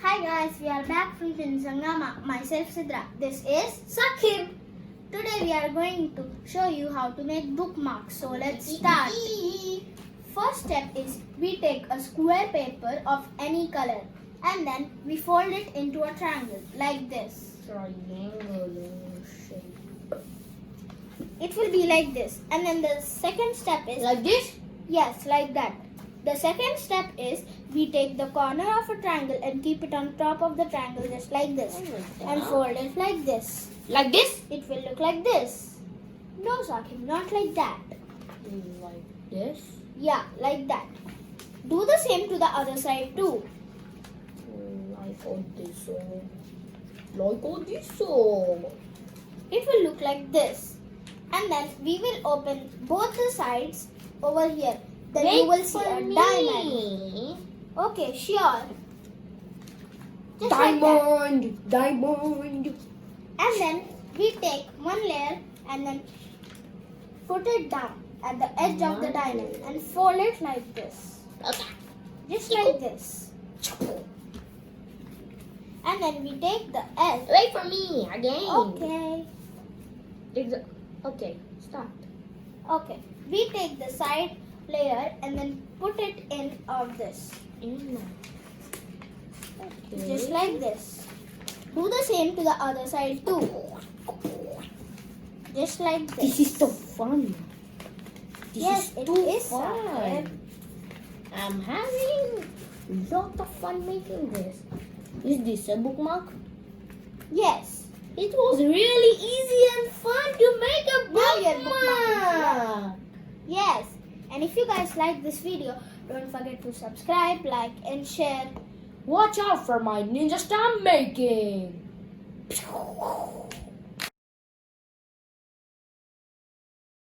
Hi guys, we are back from TwinsHungama. Myself Sidra. This is Sakib. Today we are going to show you how to make bookmarks. So let's start. First step is we take a square paper of any color and then we fold it into a triangle like this. Triangular shape. It will be like this. And then the second step is Like this? yes, like that. The second step is we take the corner of a triangle and keep it on top of the triangle just like this and fold it like this. Like this? It will look like this. No, Sakib, not like that. Like this? Yeah, like that. Do the same to the other side too. Like this. Like this. It will look like this. And then we will open both the sides over here. Then you will see a diamond. Okay, sure. Just like that. Diamond. And then we take one layer and then put it down at the edge of the diamond and fold it like this. Okay. Just like this. And then we take the edge. Wait for me again. Okay. Okay, start. Okay. We take the side layer and then put it in of this. Okay. Just like this. Do the same to the other side too. Just like this. This is so fun. Yes, it too is fun. Sakib. I'm having a lot of fun making this. Is this a bookmark? Yes. It was really easy and fun to make a Now your bookmark. Yes. And if you guys like this video, don't forget to subscribe, like and share. Watch out for my ninja star making.